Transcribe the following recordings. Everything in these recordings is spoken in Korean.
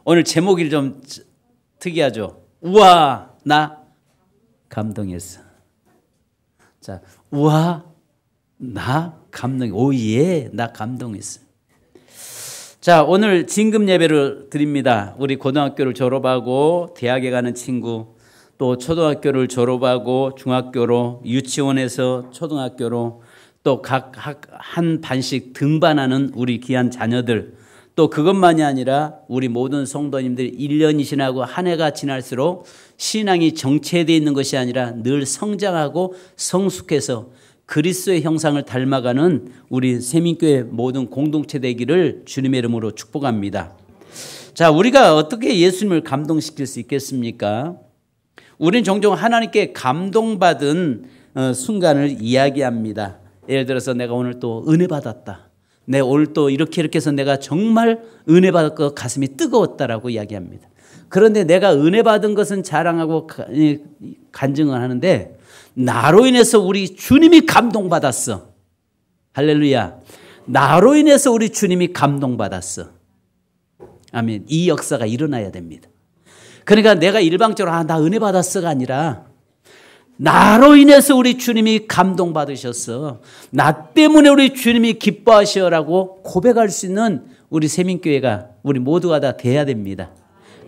오늘 제목이 좀 특이하죠. 우와, 나 감동했어. 자, 우와, 나 오예, 나 감동했어. 자, 오늘 진금 예배를 드립니다. 우리 고등학교를 졸업하고 대학에 가는 친구, 또 초등학교를 졸업하고 중학교로, 유치원에서 초등학교로 또 각 한 반씩 등반하는 우리 귀한 자녀들, 또 그것만이 아니라 우리 모든 성도님들이 1년이 지나고 한 해가 지날수록 신앙이 정체되어 있는 것이 아니라 늘 성장하고 성숙해서 그리스도의 형상을 닮아가는 우리 세민교회 모든 공동체 되기를 주님의 이름으로 축복합니다. 자, 우리가 어떻게 예수님을 감동시킬 수 있겠습니까? 우리는 종종 하나님께 감동받은 순간을 이야기합니다. 예를 들어서 내가 오늘 또 은혜 받았다. 내 오늘 또 이렇게 해서 내가 정말 은혜 받았고 가슴이 뜨거웠다라고 이야기합니다. 그런데 내가 은혜 받은 것은 자랑하고 간증을 하는데 나로 인해서 우리 주님이 감동받았어. 할렐루야. 나로 인해서 우리 주님이 감동받았어. 아멘. 이 역사가 일어나야 됩니다. 그러니까 내가 일방적으로 나 은혜 받았어가 아니라 나로 인해서 우리 주님이 감동받으셨어. 나 때문에 우리 주님이 기뻐하시라고 고백할 수 있는 우리 세민교회가 우리 모두가 다 돼야 됩니다.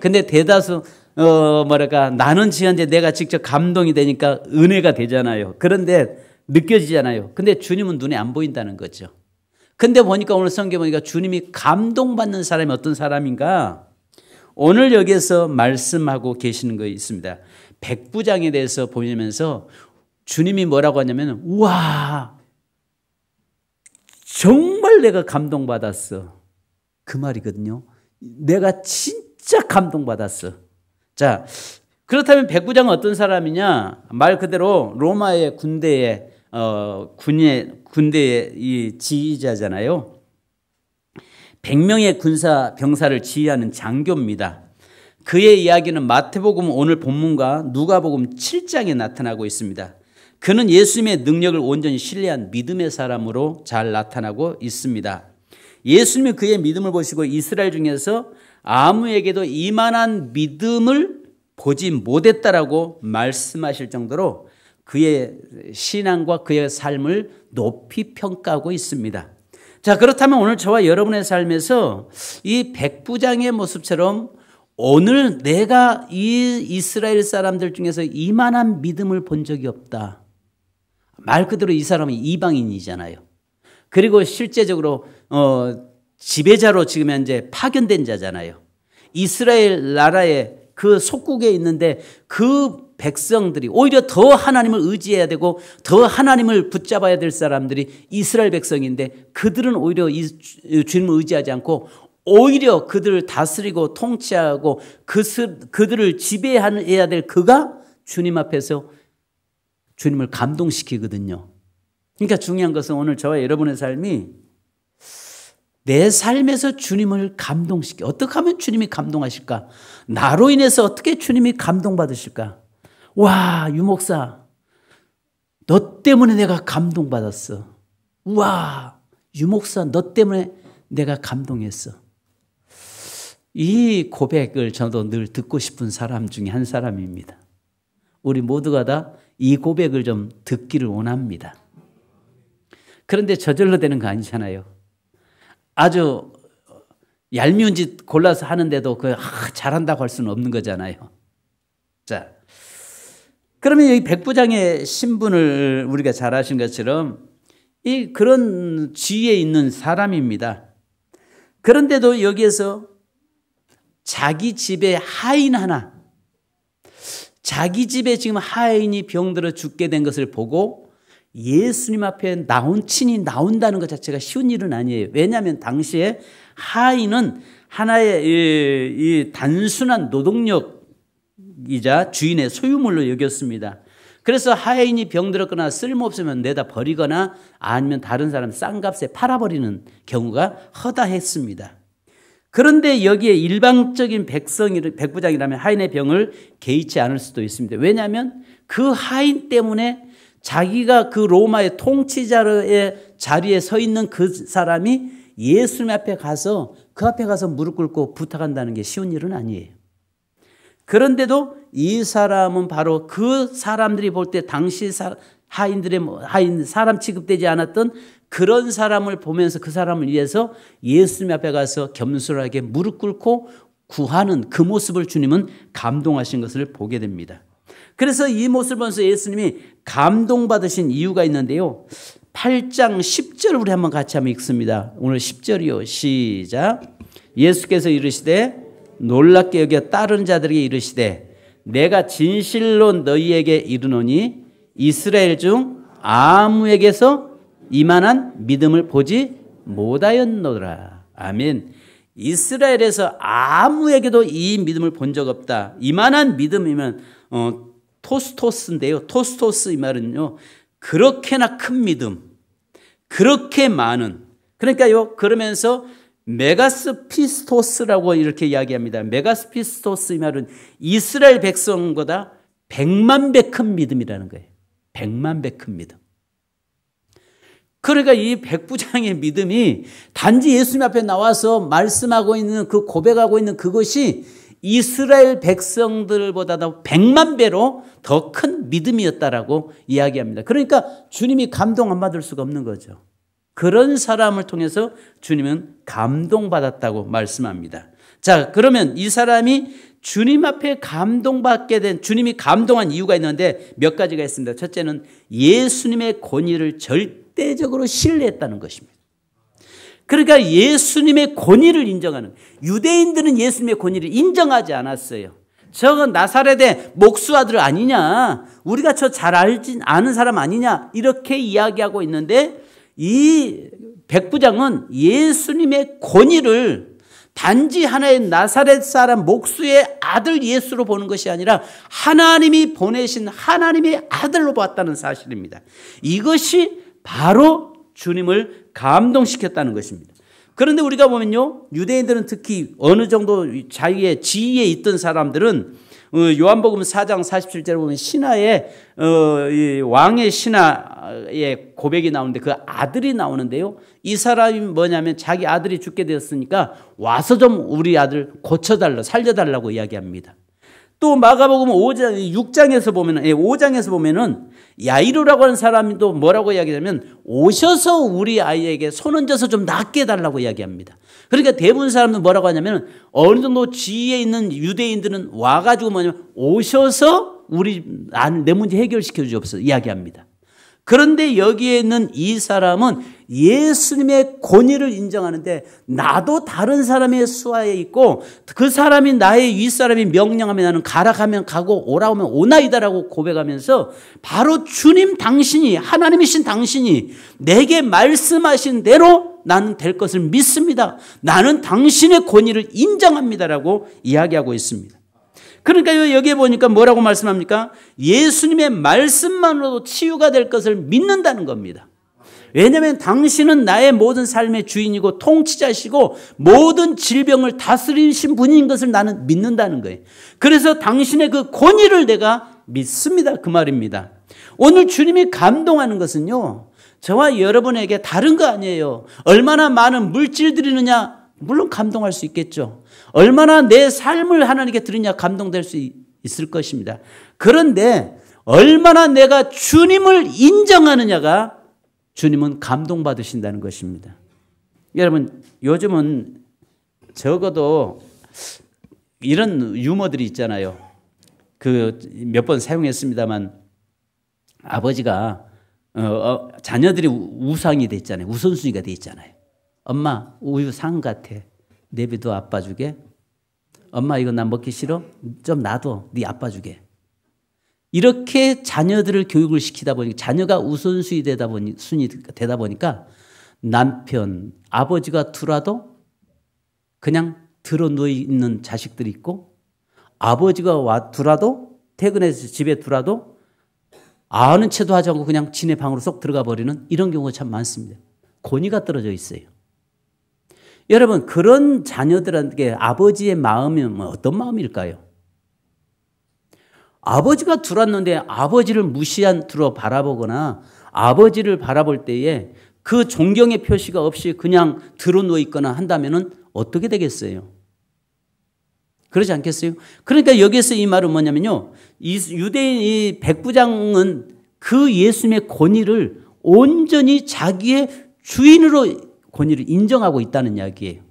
근데 대다수 나는 지한테 내가 직접 감동이 되니까 은혜가 되잖아요. 그런데 느껴지잖아요. 근데 주님은 눈에 안 보인다는 거죠. 근데 보니까 오늘 성경 보니까 주님이 감동받는 사람이 어떤 사람인가? 오늘 여기에서 말씀하고 계시는 거 있습니다. 백부장에 대해서 보면서 주님이 뭐라고 하냐면, 우와, 정말 내가 감동받았어. 그 말이거든요. 내가 진짜 감동받았어. 자, 그렇다면 백부장은 어떤 사람이냐? 말 그대로 로마의 군대의 이 지휘자잖아요. 100명의 병사를 지휘하는 장교입니다. 그의 이야기는 마태복음 오늘 본문과 누가복음 7장에 나타나고 있습니다. 그는 예수님의 능력을 온전히 신뢰한 믿음의 사람으로 잘 나타나고 있습니다. 예수님이 그의 믿음을 보시고 이스라엘 중에서 아무에게도 이만한 믿음을 보지 못했다라고 말씀하실 정도로 그의 신앙과 그의 삶을 높이 평가하고 있습니다. 자, 그렇다면 오늘 저와 여러분의 삶에서 이 백부장의 모습처럼 오늘 내가 이 이스라엘 사람들 중에서 이만한 믿음을 본 적이 없다. 말 그대로 이 사람은 이방인이잖아요. 그리고 실제적으로 지배자로 지금 현재 파견된 자잖아요. 이스라엘 나라의 그 속국에 있는데 그 백성들이 오히려 더 하나님을 의지해야 되고 더 하나님을 붙잡아야 될 사람들이 이스라엘 백성인데 그들은 오히려 주님을 의지하지 않고 오히려 그들을 다스리고 통치하고 그들을 지배해야 될 그가 주님 앞에서 주님을 감동시키거든요. 그러니까 중요한 것은 오늘 저와 여러분의 삶이 내 삶에서 주님을 감동시켜. 어떻게 하면 주님이 감동하실까? 나로 인해서 어떻게 주님이 감동받으실까? 와, 유목사, 너 때문에 내가 감동받았어. 와, 유목사, 너 때문에 내가 감동했어. 이 고백을 저도 늘 듣고 싶은 사람 중에 한 사람입니다. 우리 모두가 다 이 고백을 좀 듣기를 원합니다. 그런데 저절로 되는 거 아니잖아요. 아주 얄미운 짓 골라서 하는데도 잘한다고 할 수는 없는 거잖아요. 자, 그러면 여기 백부장의 신분을 우리가 잘 아신 것처럼 그런 지위에 있는 사람입니다. 그런데도 여기에서 자기 집에 하인 하나, 자기 집에 지금 하인이 병들어 죽게 된 것을 보고 예수님 앞에 친히 나온다는 것 자체가 쉬운 일은 아니에요. 왜냐하면 당시에 하인은 하나의 이 단순한 노동력이자 주인의 소유물로 여겼습니다. 그래서 하인이 병들었거나 쓸모없으면 내다 버리거나 아니면 다른 사람 싼 값에 팔아버리는 경우가 허다했습니다. 그런데 여기에 일방적인 백부장이라면 하인의 병을 개의치 않을 수도 있습니다. 왜냐하면 그 하인 때문에 자기가 그 로마의 통치자의 자리에 서 있는 그 사람이 예수님 앞에 가서 그 앞에 가서 무릎 꿇고 부탁한다는 게 쉬운 일은 아니에요. 그런데도 이 사람은 바로 그 사람들이 볼 때 당시 하인 사람 취급되지 않았던 그런 사람을 보면서 그 사람을 위해서 예수님 앞에 가서 겸손하게 무릎 꿇고 구하는 그 모습을 주님은 감동하신 것을 보게 됩니다. 그래서 이 모습을 보면서 예수님이 감동받으신 이유가 있는데요. 8장 10절 우리 한번 같이 한번 읽습니다. 오늘 10절이요. 시작. 예수께서 이르시되 놀랍게 여겨 따르는 자들에게 이르시되 내가 진실로 너희에게 이르노니 이스라엘 중 아무에게서 이만한 믿음을 보지 못하였노라. 아멘. 이스라엘에서 아무에게도 이 믿음을 본 적 없다. 이만한 믿음이면 토스토스인데요. 토스토스 이 말은요. 그렇게나 큰 믿음, 그렇게 많은. 그러니까요. 그러면서 메가스 피스토스라고 이렇게 이야기합니다. 메가스 피스토스 이 말은 이스라엘 백성보다 100만 배 큰 믿음이라는 거예요. 100만 배 큰 믿음. 그러니까 이 백부장의 믿음이 단지 예수님 앞에 나와서 말씀하고 있는 그 고백하고 있는 그것이 이스라엘 백성들보다도 100만 배로 더 큰 믿음이었다라고 이야기합니다. 그러니까 주님이 감동 안 받을 수가 없는 거죠. 그런 사람을 통해서 주님은 감동받았다고 말씀합니다. 자, 그러면 이 사람이 주님 앞에 감동받게 된, 주님이 감동한 이유가 있는데 몇 가지가 있습니다. 첫째는 예수님의 권위를 절대적으로 신뢰했다는 것입니다. 그러니까 예수님의 권위를 인정하는, 유대인들은 예수님의 권위를 인정하지 않았어요. 저건 나사렛의 목수 아들 아니냐, 우리가 저 잘 아는 사람 아니냐, 이렇게 이야기하고 있는데 이 백부장은 예수님의 권위를 단지 하나의 나사렛 사람 목수의 아들 예수로 보는 것이 아니라 하나님이 보내신 하나님의 아들로 봤다는 사실입니다. 이것이 바로 주님을 감동시켰다는 것입니다. 그런데 우리가 보면요, 유대인들은 특히 어느 정도 자기의 지위에 있던 사람들은 요한복음 4장 47절에 보면 신하의 왕의 신하의 고백이 나오는데 그 아들이 나오는데요. 이 사람이 뭐냐면 자기 아들이 죽게 되었으니까 와서 좀 우리 아들 고쳐달라, 살려달라고 이야기합니다. 또 마가복음 6장에서 보면은, 5장에서 보면은 야이로라고 하는 사람이 또 뭐라고 이야기하냐면 오셔서 우리 아이에게 손 얹어서 좀 낫게 해달라고 이야기합니다. 그러니까 대부분 사람들은 뭐라고 하냐면 어느 정도 지위에 있는 유대인들은 와가지고 뭐냐면 오셔서 내 문제 해결시켜 주옵소서 이야기합니다. 그런데 여기에 있는 이 사람은 예수님의 권위를 인정하는데 나도 다른 사람의 수하에 있고 그 사람이 나의 윗사람이 명령하면 나는 가라 가면 가고 오라 오면 오나이다라고 고백하면서 바로 주님 당신이, 하나님이신 당신이 내게 말씀하신 대로 나는 될 것을 믿습니다. 나는 당신의 권위를 인정합니다라고 이야기하고 있습니다. 그러니까 여기에 보니까 뭐라고 말씀합니까? 예수님의 말씀만으로도 치유가 될 것을 믿는다는 겁니다. 왜냐하면 당신은 나의 모든 삶의 주인이고 통치자시고 모든 질병을 다스리신 분인 것을 나는 믿는다는 거예요. 그래서 당신의 그 권위를 내가 믿습니다. 그 말입니다. 오늘 주님이 감동하는 것은요, 저와 여러분에게 다른 거 아니에요. 얼마나 많은 물질들이 있느냐, 물론 감동할 수 있겠죠. 얼마나 내 삶을 하나님께 드리냐 감동될 수 있을 것입니다. 그런데 얼마나 내가 주님을 인정하느냐가 주님은 감동받으신다는 것입니다. 여러분, 요즘은 적어도 이런 유머들이 있잖아요. 몇 번 사용했습니다만 아버지가 자녀들이 우상이 돼 있잖아요. 우선순위가 돼 있잖아요. 엄마, 우유 상 같아. 내비도 아빠 주게. 엄마, 이거 난 먹기 싫어? 좀 놔둬. 네 아빠 주게. 이렇게 자녀들을 교육을 시키다 보니까 자녀가 우선순위 되다 보니까 남편, 아버지가 두라도 그냥 들어 누워 있는 자식들이 있고 아버지가 두라도 퇴근해서 집에 두라도 아는 채도 하지 않고 그냥 지네 방으로 쏙 들어가 버리는 이런 경우가 참 많습니다. 권위가 떨어져 있어요. 여러분, 그런 자녀들에게 아버지의 마음이 어떤 마음일까요? 아버지가 들어왔는데 아버지를 무시한 투로 바라보거나 아버지를 바라볼 때에 그 존경의 표시가 없이 그냥 들어 누워 있거나 한다면은 어떻게 되겠어요? 그러지 않겠어요? 그러니까 여기서 이 말은 뭐냐면요. 이 유대인 이 백부장은 그 예수님의 권위를 온전히 자기의 주인으로 권위를 인정하고 있다는 이야기예요.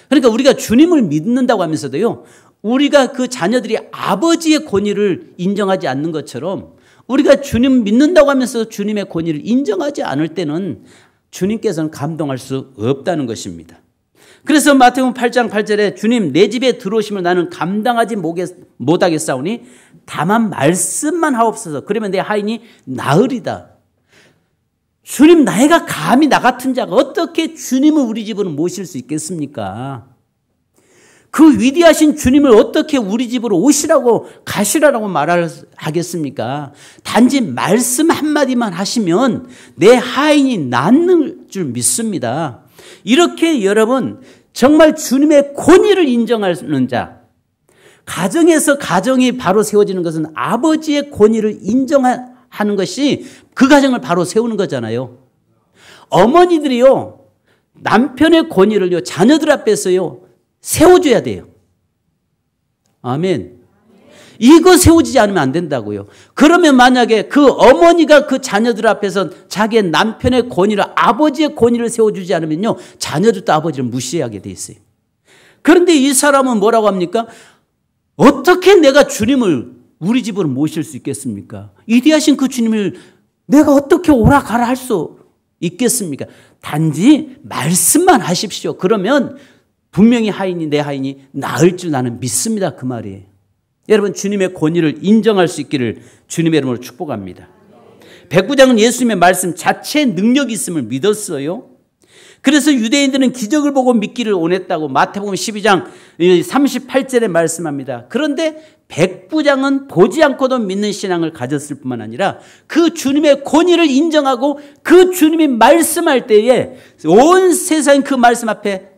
그러니까 우리가 주님을 믿는다고 하면서도요, 우리가 그 자녀들이 아버지의 권위를 인정하지 않는 것처럼 우리가 주님 믿는다고 하면서 주님의 권위를 인정하지 않을 때는 주님께서는 감동할 수 없다는 것입니다. 그래서 마태복음 8장 8절에 주님 내 집에 들어오시면 나는 감당하지 못하겠사오니 다만 말씀만 하옵소서. 그러면 내 하인이 나으리다. 주님, 내가 감히 나 같은 자가 어떻게 주님을 우리 집으로 모실 수 있겠습니까? 그 위대하신 주님을 어떻게 우리 집으로 오시라고 가시라고 말하겠습니까? 단지 말씀 한마디만 하시면 내 하인이 낫는 줄 믿습니다. 이렇게 여러분 정말 주님의 권위를 인정하는 자, 가정에서 가정이 바로 세워지는 것은 아버지의 권위를 인정하는 것이 그 가정을 바로 세우는 거잖아요. 어머니들이요, 남편의 권위를요, 자녀들 앞에서요, 세워줘야 돼요. 아멘. 이거 세워지지 않으면 안 된다고요. 그러면 만약에 그 어머니가 그 자녀들 앞에서 자기의 남편의 권위를, 아버지의 권위를 세워주지 않으면요, 자녀들도 아버지를 무시하게 돼 있어요. 그런데 이 사람은 뭐라고 합니까? 어떻게 내가 주님을 우리 집으로 모실 수 있겠습니까? 위대하신 그 주님을 내가 어떻게 오라 가라 할 수 있겠습니까? 단지 말씀만 하십시오. 그러면 분명히 하인이, 내 하인이 나을 줄 나는 믿습니다. 그 말이에요. 여러분, 주님의 권위를 인정할 수 있기를 주님의 이름으로 축복합니다. 백부장은 예수님의 말씀 자체에 능력이 있음을 믿었어요. 그래서 유대인들은 기적을 보고 믿기를 원했다고 마태복음 12장 38절에 말씀합니다. 그런데 백부장은 보지 않고도 믿는 신앙을 가졌을 뿐만 아니라 그 주님의 권위를 인정하고 그 주님이 말씀할 때에 온 세상 그 말씀 앞에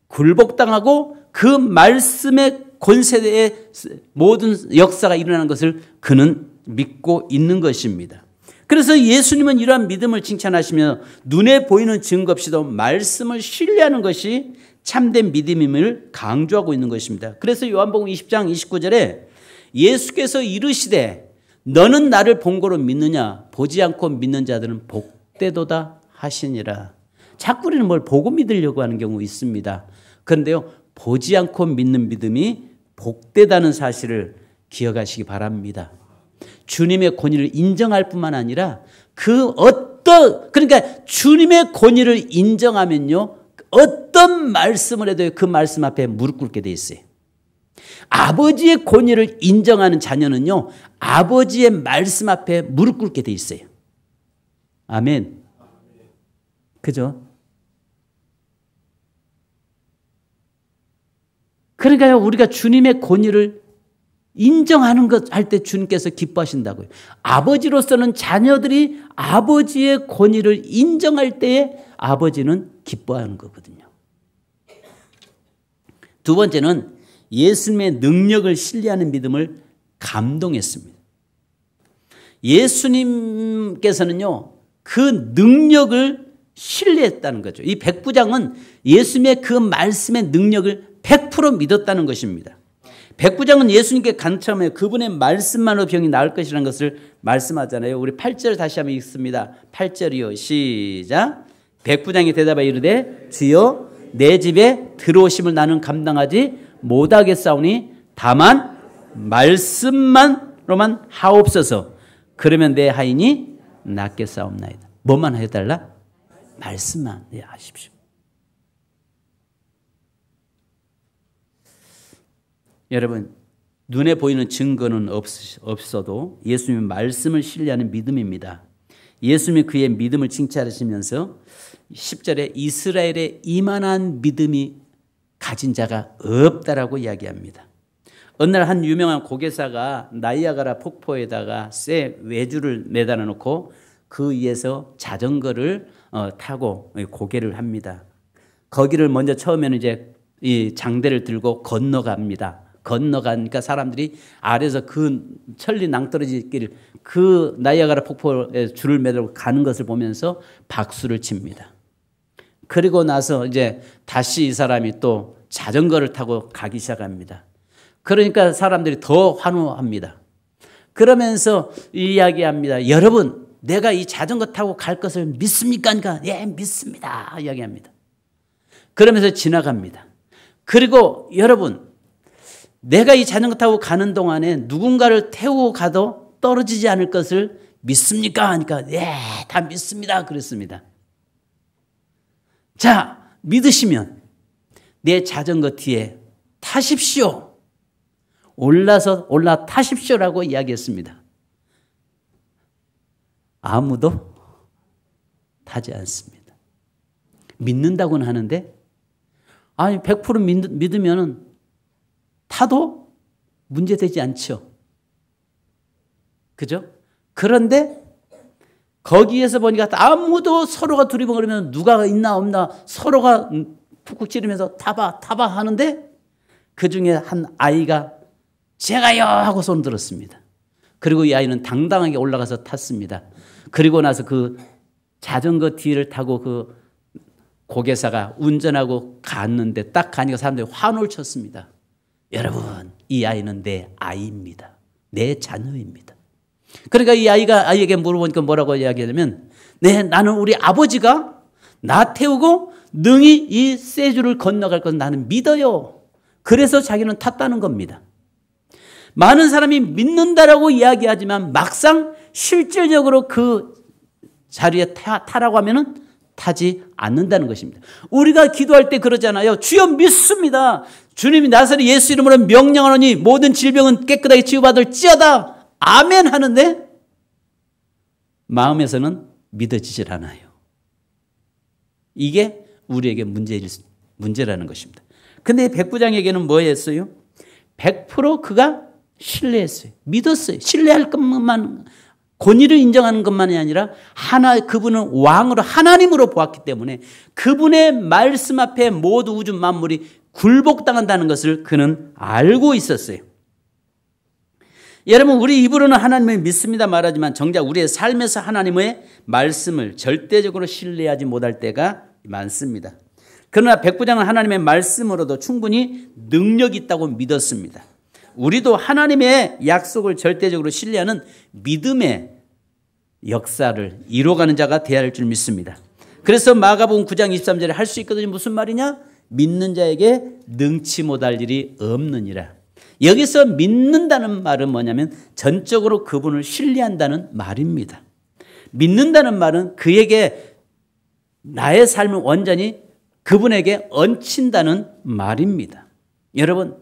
굴복당하고 그 말씀의 권세대의 모든 역사가 일어나는 것을 그는 믿고 있는 것입니다. 그래서 예수님은 이러한 믿음을 칭찬하시며 눈에 보이는 증거 없이도 말씀을 신뢰하는 것이 참된 믿음임을 강조하고 있는 것입니다. 그래서 요한복음 20장 29절에 예수께서 이르시되 너는 나를 본 거로 믿느냐? 보지 않고 믿는 자들은 복되도다 하시니라. 자꾸 우리는 뭘 보고 믿으려고 하는 경우 있습니다. 그런데요, 보지 않고 믿는 믿음이 복되다는 사실을 기억하시기 바랍니다. 주님의 권위를 인정할 뿐만 아니라 그러니까 주님의 권위를 인정하면요, 어떤 말씀을 해도 그 말씀 앞에 무릎 꿇게 돼 있어요. 아버지의 권위를 인정하는 자녀는요, 아버지의 말씀 앞에 무릎 꿇게 돼 있어요. 아멘. 그죠? 그러니까요, 우리가 주님의 권위를 인정하는 것 할 때 주님께서 기뻐하신다고요. 아버지로서는 자녀들이 아버지의 권위를 인정할 때에 아버지는 기뻐하는 거거든요. 두 번째는 예수님의 능력을 신뢰하는 믿음을 감동했습니다. 예수님께서는요, 그 능력을 신뢰했다는 거죠. 이 백부장은 예수님의 그 말씀의 능력을 100% 믿었다는 것입니다. 백부장은 예수님께 간청하며 그분의 말씀만으로 병이 나을 것이라는 것을 말씀하잖아요. 우리 8절 다시 한번 읽습니다. 8절이요. 시작. 백부장이 대답하여 이르되 주여 내 집에 들어오심을 나는 감당하지 못하겠사오니 다만 말씀만로만 하옵소서. 그러면 내 하인이 낫겠사옵나이다. 뭐만 해달라? 말씀만 하십시오. 여러분, 눈에 보이는 증거는 없어도 예수님의 말씀을 신뢰하는 믿음입니다. 예수님이 그의 믿음을 칭찬하시면서 10절에 이스라엘에 이만한 믿음이 가진 자가 없다라고 이야기합니다. 어느 날 한 유명한 고개사가 나이아가라 폭포에다가 쇠 외줄을 매달아 놓고 그 위에서 자전거를 타고 고개를 합니다. 거기를 먼저 처음에는 이제 이 장대를 들고 건너갑니다. 건너가니까 사람들이 아래에서 그 천리 낭떠러지 길을 그 나이아가라 폭포에 줄을 매달고 가는 것을 보면서 박수를 칩니다. 그리고 나서 이제 다시 이 사람이 또 자전거를 타고 가기 시작합니다. 그러니까 사람들이 더 환호합니다. 그러면서 이야기합니다. 여러분, 내가 이 자전거 타고 갈 것을 믿습니까? 그러니까 예, 믿습니다. 이야기합니다. 그러면서 지나갑니다. 그리고 여러분, 내가 이 자전거 타고 가는 동안에 누군가를 태우고 가도 떨어지지 않을 것을 믿습니까? 하니까 예, 다 믿습니다. 그랬습니다. 자, 믿으시면 내 자전거 뒤에 타십시오. 올라타십시오라고 이야기했습니다. 아무도 타지 않습니다. 믿는다고는 하는데, 아니 100% 믿으면 타도 문제되지 않죠. 그죠? 그런데 거기에서 보니까 아무도 서로가 두리번거리면 누가 있나 없나 서로가 푹푹 찌르면서 타봐 하는데 그 중에 한 아이가 제가요 하고 손 들었습니다. 그리고 이 아이는 당당하게 올라가서 탔습니다. 그리고 나서 그 자전거 뒤를 타고 그 고개사가 운전하고 갔는데 딱 가니까 사람들이 환호를 쳤습니다. 여러분, 이 아이는 내 아이입니다. 내 자녀입니다. 그러니까 이 아이에게 물어보니까 뭐라고 이야기하냐면, 네, 나는 우리 아버지가 나 태우고 능히 이 세주를 건너갈 것을 나는 믿어요. 그래서 자기는 탔다는 겁니다. 많은 사람이 믿는다라고 이야기하지만 막상 실질적으로 그 자리에 타라고 하면은 타지 않는다는 것입니다. 우리가 기도할 때 그러잖아요. 주여 믿습니다. 주님이 나사렛 예수 이름으로 명령하노니 모든 질병은 깨끗하게 치유받을지어다. 아멘 하는데 마음에서는 믿어지질 않아요. 이게 우리에게 문제라는 것입니다. 근데 백부장에게는 뭐였어요? 100% 그가 신뢰했어요. 믿었어요. 신뢰할 것만, 권위를 인정하는 것만이 아니라 그분은 왕으로 하나님으로 보았기 때문에 그분의 말씀 앞에 모두 우주 만물이 굴복당한다는 것을 그는 알고 있었어요. 여러분, 우리 입으로는 하나님을 믿습니다 말하지만 정작 우리의 삶에서 하나님의 말씀을 절대적으로 신뢰하지 못할 때가 많습니다. 그러나 백부장은 하나님의 말씀으로도 충분히 능력이 있다고 믿었습니다. 우리도 하나님의 약속을 절대적으로 신뢰하는 믿음의 역사를 이뤄가는 자가 되어야 할 줄 믿습니다. 그래서 마가복음 9장 23절에 할 수 있거든요. 무슨 말이냐? 믿는 자에게 능치 못할 일이 없느니라. 여기서 믿는다는 말은 뭐냐면 전적으로 그분을 신뢰한다는 말입니다. 믿는다는 말은 그에게 나의 삶을 완전히 그분에게 얹힌다는 말입니다. 여러분,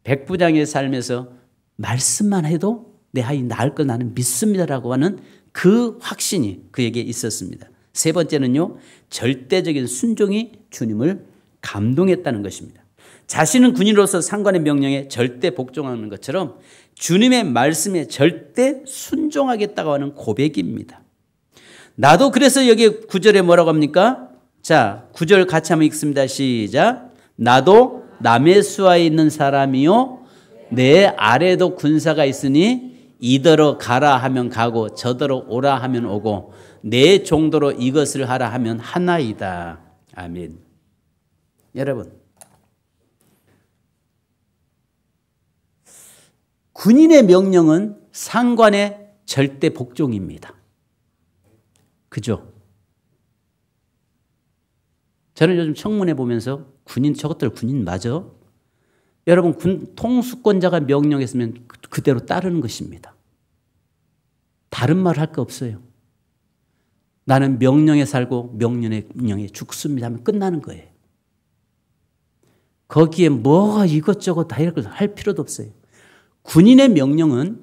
백부장의 삶에서 말씀만 해도 내 아이 나을 걸 나는 믿습니다라고 하는 그 확신이 그에게 있었습니다. 세 번째는요, 절대적인 순종이 주님을 감동했다는 것입니다. 자신은 군인으로서 상관의 명령에 절대 복종하는 것처럼 주님의 말씀에 절대 순종하겠다고 하는 고백입니다. 나도 그래서 여기 9절에 뭐라고 합니까? 자, 9절 같이 한번 읽습니다. 시작. 나도 남의 수하에 있는 사람이요 내 아래도 군사가 있으니 이더러 가라 하면 가고 저더러 오라 하면 오고 내 종도로 이것을 하라 하면 하나이다. 아멘. 여러분, 군인의 명령은 상관의 절대 복종입니다. 그죠? 저는 요즘 청문회 보면서 저것들 군인 맞아? 여러분, 통수권자가 명령했으면 그대로 따르는 것입니다. 다른 말 할 거 없어요. 나는 명령에 살고 명령에 죽습니다 하면 끝나는 거예요. 거기에 뭐가 이것저것 다 이렇게 할 필요도 없어요. 군인의 명령은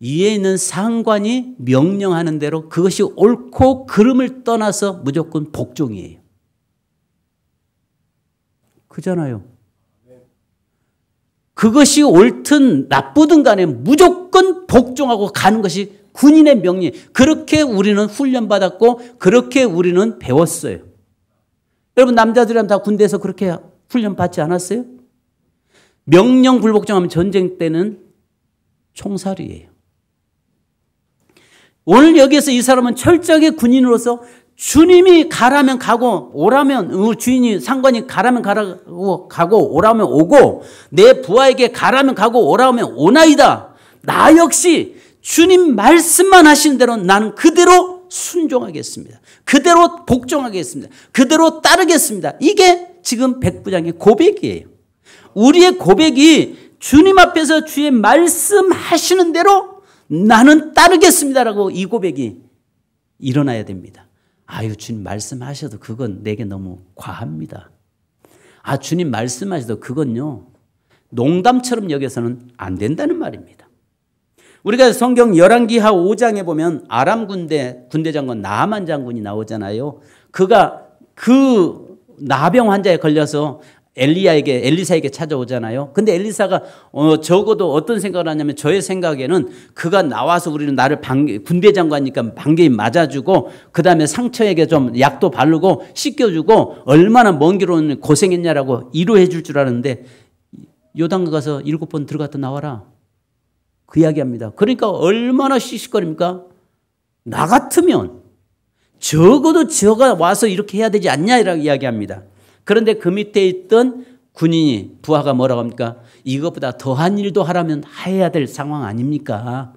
위에 있는 상관이 명령하는 대로 그것이 옳고 그름을 떠나서 무조건 복종이에요. 그잖아요. 그것이 옳든 나쁘든 간에 무조건 복종하고 가는 것이 군인의 명령. 그렇게 우리는 훈련받았고 그렇게 우리는 배웠어요. 여러분, 남자들이라면 다 군대에서 그렇게 훈련받지 않았어요? 명령 불복종하면 전쟁 때는 총살이에요. 오늘 여기에서 이 사람은 철저하게 군인으로서 주님이 가라면 가고 오라면 주인이 상관이 가라면 가고 오라면 오고 내 부하에게 가라면 가고 오라면 오나이다. 나 역시 주님 말씀만 하신 대로 나는 그대로 순종하겠습니다. 그대로 복종하겠습니다. 그대로 따르겠습니다. 이게 지금 백부장의 고백이에요. 우리의 고백이 주님 앞에서 주의 말씀하시는 대로 나는 따르겠습니다라고 이 고백이 일어나야 됩니다. 아유, 주님 말씀하셔도 그건 내게 너무 과합니다. 아, 주님 말씀하셔도 그건요, 농담처럼 여겨서는 안 된다는 말입니다. 우리가 성경 열왕기하 5장에 보면 아람 군대 장관 나아만 장군이 나오잖아요. 그가 그 나병 환자에 걸려서 엘리사에게 찾아오잖아요. 근데 엘리사가 적어도 어떤 생각을 하냐면 저의 생각에는 그가 나와서 우리는 나를 군대 장관이니까 반개인 맞아주고 그다음에 상처에게 좀 약도 바르고 씻겨주고 얼마나 먼 길 오는 고생했냐라고 위로해 줄 줄 알았는데 요단 가서 7번 들어갔다 나와라. 그 이야기합니다. 그러니까 얼마나 씩씩거립니까? 나 같으면 적어도 저가 와서 이렇게 해야 되지 않냐라고 이야기합니다. 그런데 그 밑에 있던 군인이 부하가 뭐라고 합니까? 이것보다 더한 일도 하라면 해야 될 상황 아닙니까?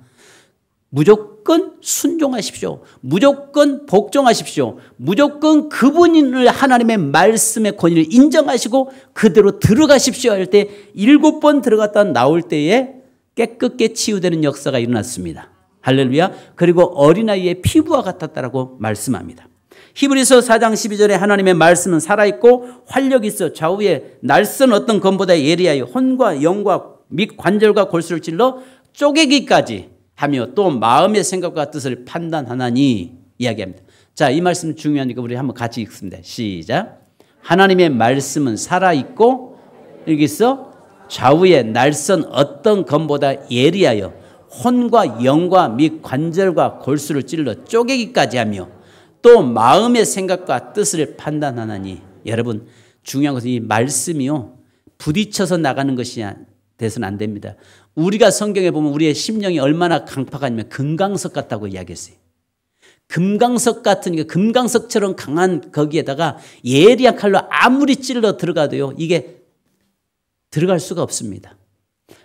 무조건 순종하십시오. 무조건 복종하십시오. 무조건 그분을 하나님의 말씀의 권위를 인정하시고 그대로 들어가십시오 할 때 7번 들어갔다 나올 때에 깨끗게 치유되는 역사가 일어났습니다. 할렐루야. 그리고 어린아이의 피부와 같았다라고 말씀합니다. 히브리서 4장 12절에 하나님의 말씀은 살아있고 활력이 있어 좌우에 날선 어떤 검보다 예리하여 혼과 영과 및 관절과 골수를 찔러 쪼개기까지 하며 또 마음의 생각과 뜻을 판단하나니 이야기합니다. 자, 이 말씀 중요하니까 우리 한번 같이 읽습니다. 시작. 하나님의 말씀은 살아있고 여기 있어 좌우에 날선 어떤 검보다 예리하여 혼과 영과 및 관절과 골수를 찔러 쪼개기까지 하며 또 마음의 생각과 뜻을 판단하나니. 여러분, 중요한 것은 이 말씀이요 부딪혀서 나가는 것이 돼서는 안 됩니다. 우리가 성경에 보면 우리의 심령이 얼마나 강팍하냐면 금강석 같다고 이야기했어요. 금강석 같으니까 금강석처럼 강한 거기에다가 예리한 칼로 아무리 찔러 들어가도요 이게 들어갈 수가 없습니다.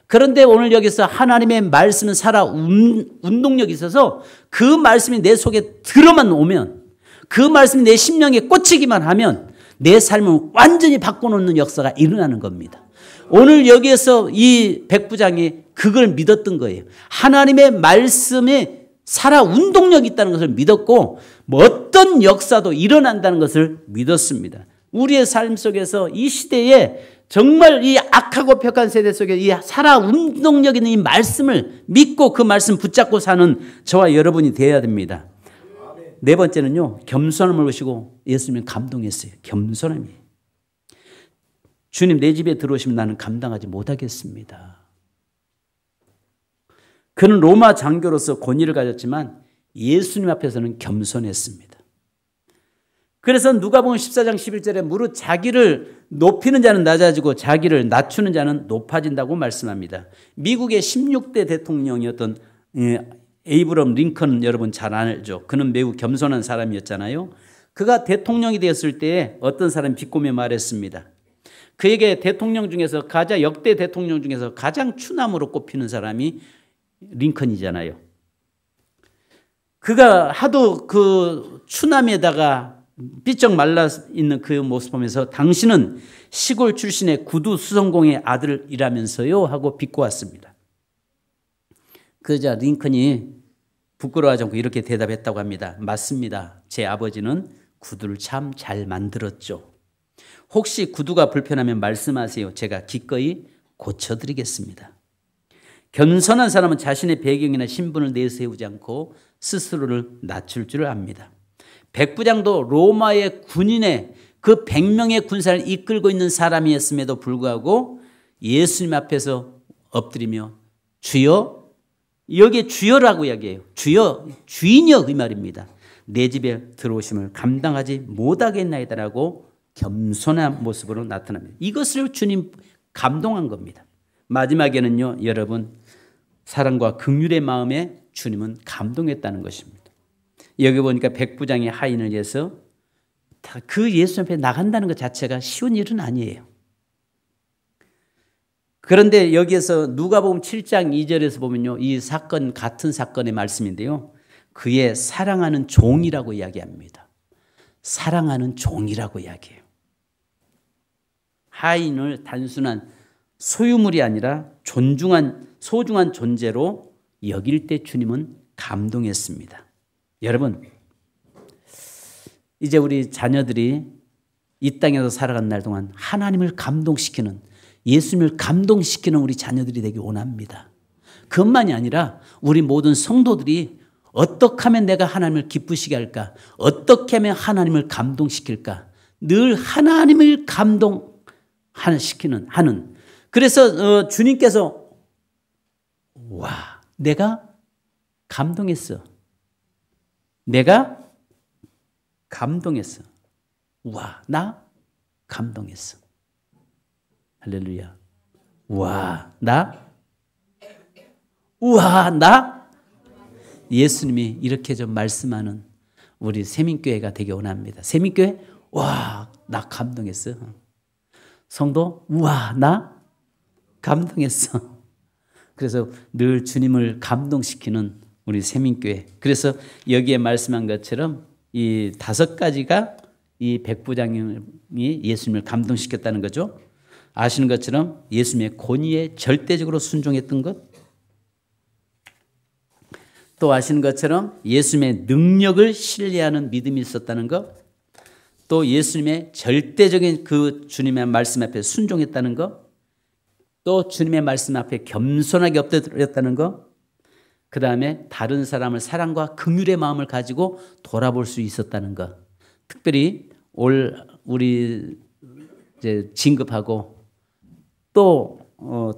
그런데 오늘 여기서 하나님의 말씀은 살아 운동력이 있어서 그 말씀이 내 속에 들어만 오면 그 말씀이 내 심령에 꽂히기만 하면 내 삶을 완전히 바꿔놓는 역사가 일어나는 겁니다. 오늘 여기에서 이 백부장이 그걸 믿었던 거예요. 하나님의 말씀에 살아 운동력이 있다는 것을 믿었고 뭐 어떤 역사도 일어난다는 것을 믿었습니다. 우리의 삶 속에서 이 시대에 정말 이 악하고 벽한 세대 속에 이 살아 운동력 있는 이 말씀을 믿고 그 말씀 붙잡고 사는 저와 여러분이 되어야 됩니다. 네 번째는요, 겸손함을 보시고 예수님은 감동했어요. 겸손함이. 주님 내 집에 들어오시면 나는 감당하지 못하겠습니다. 그는 로마 장교로서 권위를 가졌지만 예수님 앞에서는 겸손했습니다. 그래서 누가복음 14장 11절에 무릇 자기를 높이는 자는 낮아지고 자기를 낮추는 자는 높아진다고 말씀합니다. 미국의 16대 대통령이었던 에이브럼 링컨 여러분 잘 알죠. 그는 매우 겸손한 사람이었잖아요. 그가 대통령이 되었을 때 어떤 사람이 비꼬며 말했습니다. 그에게 대통령 중에서 역대 대통령 중에서 가장 추남으로 꼽히는 사람이 링컨이잖아요. 그가 하도 그 추남에다가 삐쩍 말라 있는 그 모습 보면서 당신은 시골 출신의 구두 수성공의 아들이라면서요 하고 비꼬았습니다. 그러자 링컨이 부끄러워하지 않고 이렇게 대답했다고 합니다. 맞습니다. 제 아버지는 구두를 참 잘 만들었죠. 혹시 구두가 불편하면 말씀하세요. 제가 기꺼이 고쳐드리겠습니다. 겸손한 사람은 자신의 배경이나 신분을 내세우지 않고 스스로를 낮출 줄 압니다. 백부장도 로마의 군인의 그 100명의 군사를 이끌고 있는 사람이었음에도 불구하고 예수님 앞에서 엎드리며 주여, 여기에 주여라고 이야기해요. 주여, 주인이여 이 말입니다. 내 집에 들어오심을 감당하지 못하겠나이다라고 겸손한 모습으로 나타납니다. 이것을 주님 감동한 겁니다. 마지막에는요, 여러분 사랑과 긍휼의 마음에 주님은 감동했다는 것입니다. 여기 보니까 백부장이 하인을 위해서 그 예수 앞에 나간다는 것 자체가 쉬운 일은 아니에요. 그런데 여기에서 누가복음 7장 2절에서 보면요, 이 사건 같은 사건의 말씀인데요, 그의 사랑하는 종이라고 이야기합니다. 사랑하는 종이라고 이야기해요. 하인을 단순한 소유물이 아니라 소중한 존재로 여길 때 주님은 감동했습니다. 여러분, 이제 우리 자녀들이 이 땅에서 살아간 날 동안 하나님을 감동시키는, 예수님을 감동시키는 우리 자녀들이 되기 원합니다. 그것만이 아니라 우리 모든 성도들이 어떻게 하면 내가 하나님을 기쁘시게 할까? 어떻게 하면 하나님을 감동시킬까? 늘 하나님을 감동시키는, 그래서 주님께서 와, 내가 감동했어. 내가 감동했어. 와, 나 감동했어. 할렐루야. 와, 나 예수님이 이렇게 좀 말씀하는 우리 세민교회가 되기 원합니다. 세민교회, 와, 나 감동했어. 성도, 와, 나 감동했어. 그래서 늘 주님을 감동시키는 우리 세민교회. 그래서 여기에 말씀한 것처럼 이 5가지가 이 백부장이 예수님을 감동시켰다는 거죠. 아시는 것처럼 예수님의 권위에 절대적으로 순종했던 것, 또 아시는 것처럼 예수님의 능력을 신뢰하는 믿음이 있었다는 것, 또 예수님의 절대적인 그 주님의 말씀 앞에 순종했다는 것, 또 주님의 말씀 앞에 겸손하게 엎드렸다는 것, 그 다음에 다른 사람을 사랑과 긍휼의 마음을 가지고 돌아볼 수 있었다는 것. 특별히 우리 이제 진급하고 또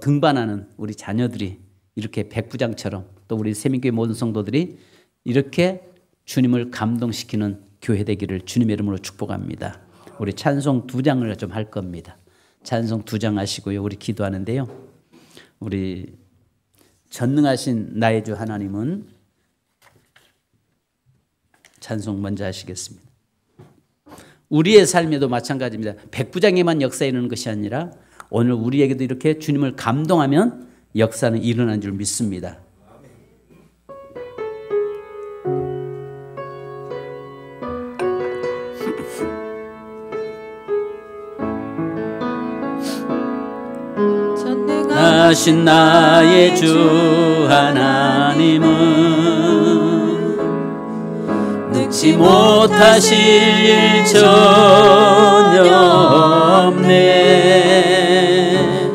등반하는 우리 자녀들이 이렇게 백부장처럼, 또 우리 세민교회 모든 성도들이 이렇게 주님을 감동시키는 교회 되기를 주님의 이름으로 축복합니다. 우리 찬송 2장을 좀 할 겁니다. 찬송 2장 하시고요, 우리 기도하는데요, 우리 전능하신 나의 주 하나님은 찬송 먼저 하시겠습니다. 우리의 삶에도 마찬가지입니다. 백부장에만 역사 일어나는 것이 아니라 오늘 우리에게도 이렇게 주님을 감동하면 역사는 일어난 줄 믿습니다. 전능하신 나의 주 하나님은 늙지 못하실 일 전혀 없네.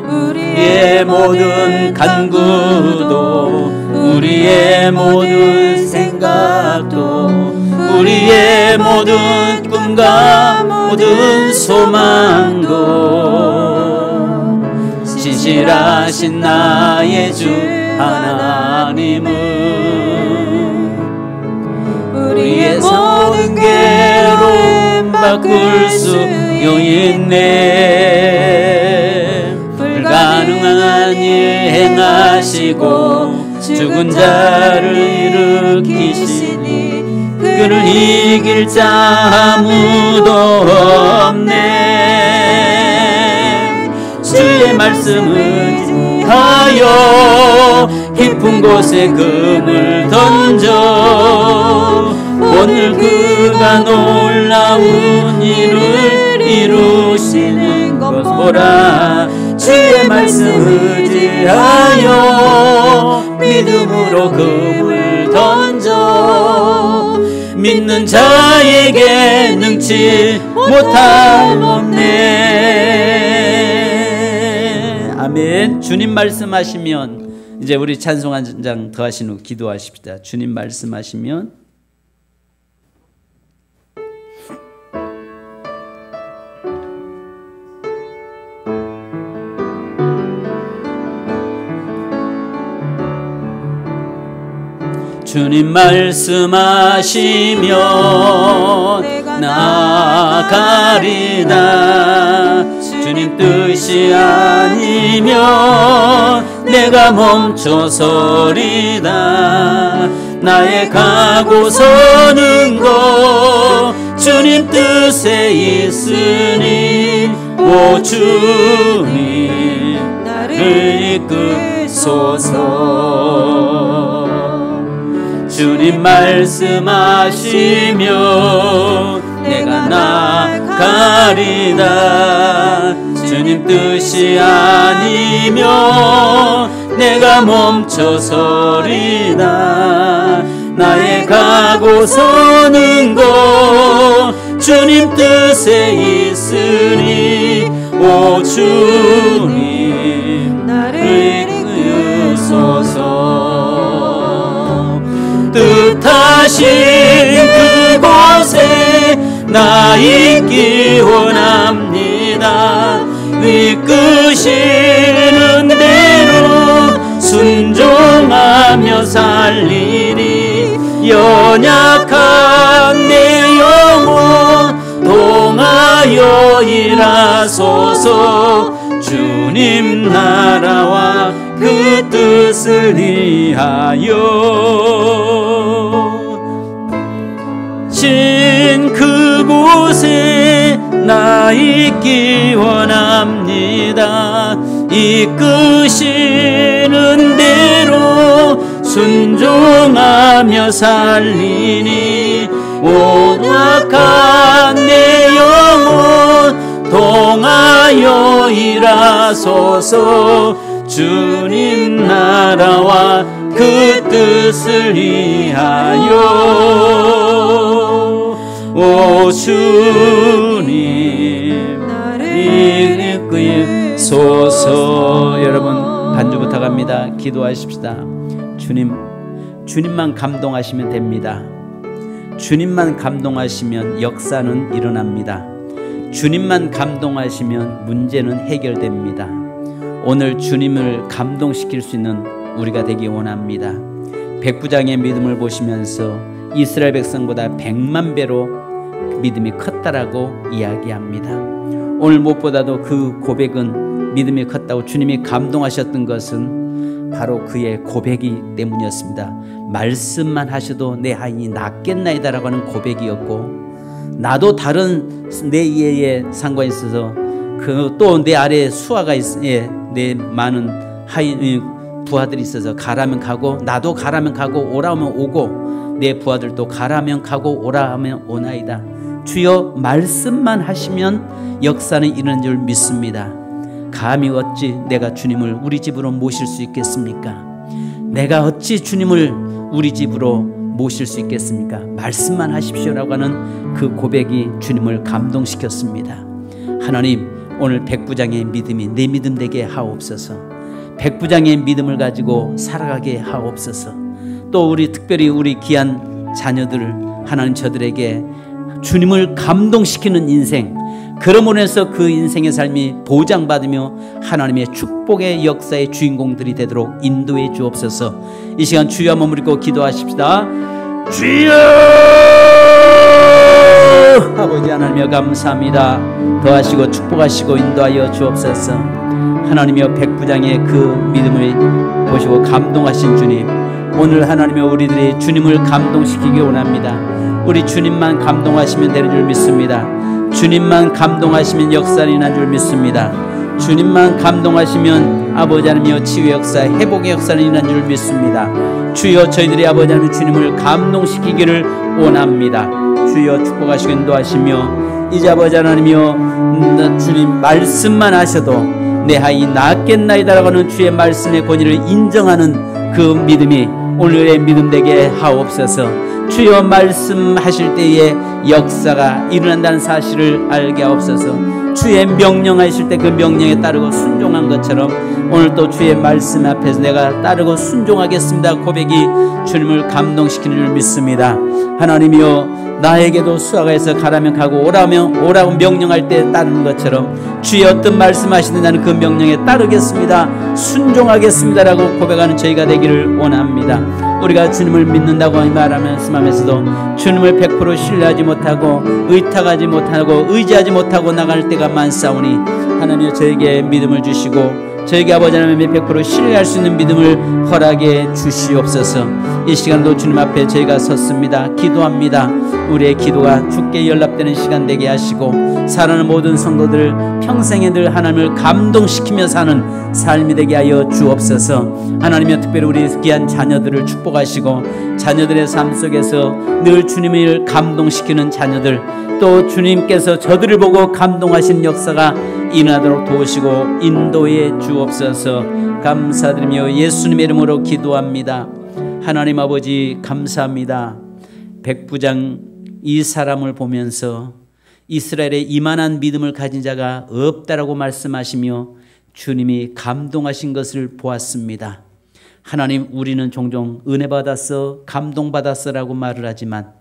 우리의 모든 간구도, 우리의 모든 생각도, 우리의 모든 꿈과 모든 소망도 진실하신 나의 주 하나님은 우리의 모든 괴로움 바꿀 수 있네. 불가능한 일 행하시고 죽은 자를 일으키시니 그를 이길 자 아무도 없네. 주의 말씀을 하여 깊은 곳에 금을 던져 오늘 그가 놀라운 일을 이루시는 것 보라. 주의 말씀을 의지하여 믿음으로 금을 던져 믿는 자에게 능치 못함 없네. 아멘. 주님 말씀하시면, 이제 우리 찬송 한 장 더 하신 후 기도하십시다. 주님 말씀하시면 주님 말씀하시면 나가리다. 주님 뜻이 아니면 내가 멈춰서리다. 나의 가고 서는 것 주님 뜻에 있으니 오 주님 나를 이끄소서. 주님 말씀하시면 내가 나가리다. 주님 뜻이 아니면 내가 멈춰서리다. 나의 가고 서는 것 주님 뜻에 있으니 오 주님 나를 이끄소서. 뜻하신 그곳에 나 있기 원합니다. 이끄시는 대로 순종하며 살리니 연약한 내 영혼 동하여 일하소서. 주님 나라와 그 뜻을 위하여 신 그곳에 나 있기 원합니다. 이끄시는 대로 순종하며 살리니 온약한 내 영혼 동하여 일하소서. 주님 나라와 그 뜻을 위하여 오 주님 나를 이끄소서. 여러분 반주 부탁합니다. 기도하십시다. 주님만 감동하시면 됩니다. 주님만 감동하시면 역사는 일어납니다. 주님만 감동하시면 문제는 해결됩니다. 오늘 주님을 감동시킬 수 있는 우리가 되기 원합니다. 백부장의 믿음을 보시면서 이스라엘 백성보다 100만 배로 믿음이 컸다라고 이야기합니다. 오늘 무엇보다도 그 고백은 믿음이 컸다고 주님이 감동하셨던 것은 바로 그의 고백이 때문이었습니다. 말씀만 하셔도 내 하인이 낫겠나이다 라고 하는 고백이었고, 나도 다른 내 이해에 상관이 있어서 또 내 아래에 수하가 내 많은 하인 부하들이 있어서 가라면 가고 나도 가라면 가고 오라면 오고 내 부하들도 가라면 가고 오라면 오나이다. 주여 말씀만 하시면 역사는 이루는 줄 믿습니다. 감히 어찌 내가 주님을 우리 집으로 모실 수 있겠습니까? 내가 어찌 주님을 우리 집으로 모실 수 있겠습니까? 말씀만 하십시오라고 하는 그 고백이 주님을 감동시켰습니다. 하나님, 오늘 백부장의 믿음이 내 믿음 되게 하옵소서. 백부장의 믿음을 가지고 살아가게 하옵소서. 또 우리 특별히 우리 귀한 자녀들, 하나님 저들에게 주님을 감동시키는 인생, 그러므로 해서 그 인생의 삶이 보장받으며 하나님의 축복의 역사의 주인공들이 되도록 인도해 주옵소서. 이 시간 주여 한번 부르고 기도하십시다. 주여! 아버지 하나님여 감사합니다. 더하시고 축복하시고 인도하여 주옵소서. 하나님여 백부장의 그 믿음을 보시고 감동하신 주님, 오늘 하나님여 우리들이 주님을 감동시키기 원합니다. 우리 주님만 감동하시면 되는 줄 믿습니다. 주님만 감동하시면 역사는 일어난 줄 믿습니다. 주님만 감동하시면 아버지 하나님여 치유의 역사, 회복의 역사는 일어난 줄 믿습니다. 주여 저희들이 아버지 하나님 주님을 감동시키기를 원합니다. 주여 축복하시고 인도하시며 이제 아버지 하나님여 주님 말씀만 하셔도 내 하인이 낫겠나이다라고 하는 주의 말씀의 권위를 인정하는 그 믿음이 오늘의 믿음 되게 하옵소서. 주여 말씀하실 때에 역사가 일어난다는 사실을 알게 하옵소서. 주의 명령하실 때 그 명령에 따르고 순종한 것처럼 오늘 또 주의 말씀 앞에서 내가 따르고 순종하겠습니다 고백이 주님을 감동시키는 줄 믿습니다. 하나님이여 나에게도 수하가에서 가라면 가고 오라면 오라고 명령할 때 따르는 것처럼 주의 어떤 말씀하시는 나는 그 명령에 따르겠습니다, 순종하겠습니다라고 고백하는 저희가 되기를 원합니다. 우리가 주님을 믿는다고 말하면서도 주님을 100% 신뢰하지 못하고 의탁하지 못하고 의지하지 못하고 나갈 때가 많사오니 하나님이여 저에게 믿음을 주시고 저에게 아버지 하나님의 100% 신뢰할 수 있는 믿음을 허락해 주시옵소서. 이 시간도 주님 앞에 저희가 섰습니다. 기도합니다. 우리의 기도가 주께 연락되는 시간 되게 하시고 사랑하는 모든 성도들 평생에 늘 하나님을 감동시키며 사는 삶이 되게 하여 주옵소서. 하나님의 특별히 우리 귀한 자녀들을 축복하시고 자녀들의 삶 속에서 늘 주님을 감동시키는 자녀들, 또 주님께서 저들을 보고 감동하신 역사가 일어나도록 도우시고 인도해 주옵소서. 감사드리며 예수님의 이름으로 기도합니다. 하나님 아버지 감사합니다. 백부장 이 사람을 보면서 이스라엘에 이만한 믿음을 가진 자가 없다라고 말씀하시며 주님이 감동하신 것을 보았습니다. 하나님, 우리는 종종 은혜 받았어, 감동 받았어라고 말을 하지만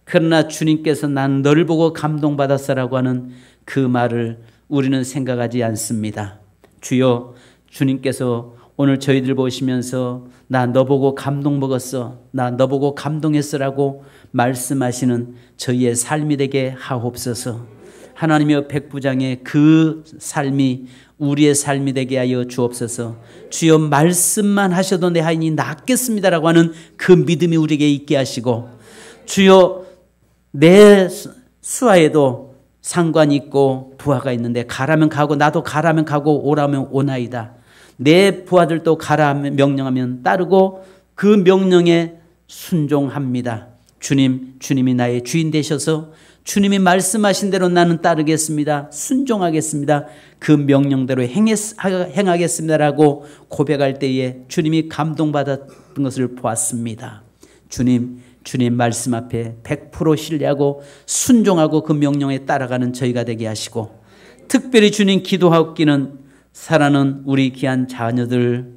그러나 주님께서 난 너를 보고 감동 받았어라고 하는 그 말을 우리는 생각하지 않습니다. 주여, 주님께서 오늘 저희들 보시면서 나 너 보고 감동 먹었어, 나 너 보고 감동했어라고 말씀하시는 저희의 삶이 되게 하옵소서. 하나님의 백부장의 그 삶이 우리의 삶이 되게 하여 주옵소서. 주여, 말씀만 하셔도 내 하인이 낫겠습니다라고 하는 그 믿음이 우리에게 있게 하시고, 주여, 내 수하에도 상관이 있고 부하가 있는데 가라면 가고 나도 가라면 가고 오라면 오나이다. 내 부하들도 가라 명령하면 따르고 그 명령에 순종합니다. 주님, 주님이 나의 주인 되셔서 주님이 말씀하신 대로 나는 따르겠습니다. 순종하겠습니다. 그 명령대로 행하겠습니다라고 고백할 때에 주님이 감동받았던 것을 보았습니다. 주님 말씀 앞에 100% 신뢰하고 순종하고 그 명령에 따라가는 저희가 되게 하시고, 특별히 주님 기도하옵기는 사랑하는 우리 귀한 자녀들,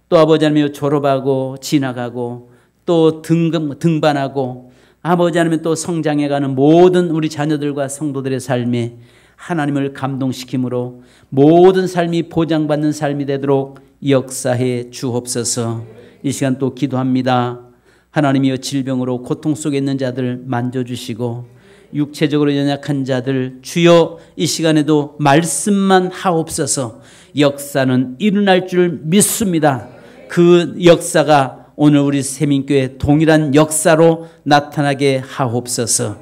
또 아버지 하나님 졸업하고 지나가고 또 등반하고 아버지 하나님 또 성장해가는 모든 우리 자녀들과 성도들의 삶에 하나님을 감동시킴으로 모든 삶이 보장받는 삶이 되도록 역사해 주옵소서. 이 시간 또 기도합니다. 하나님이여, 질병으로 고통 속에 있는 자들 만져주시고 육체적으로 연약한 자들 주여 이 시간에도 말씀만 하옵소서. 역사는 일어날 줄 믿습니다. 그 역사가 오늘 우리 세민교회 동일한 역사로 나타나게 하옵소서.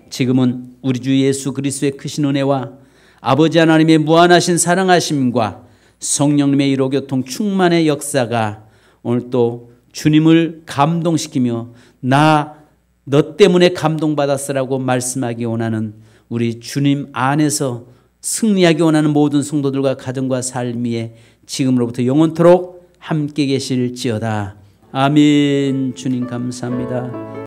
지금은 우리 주 예수 그리스도의 크신 은혜와 아버지 하나님의 무한하신 사랑하심과 성령님의 일호교통 충만의 역사가 오늘 또 주님을 감동시키며 너 때문에 감동받았으라고 말씀하기 원하는 우리 주님 안에서 승리하기 원하는 모든 성도들과 가정과 삶 위에 지금으로부터 영원토록 함께 계실지어다. 아멘. 주님 감사합니다.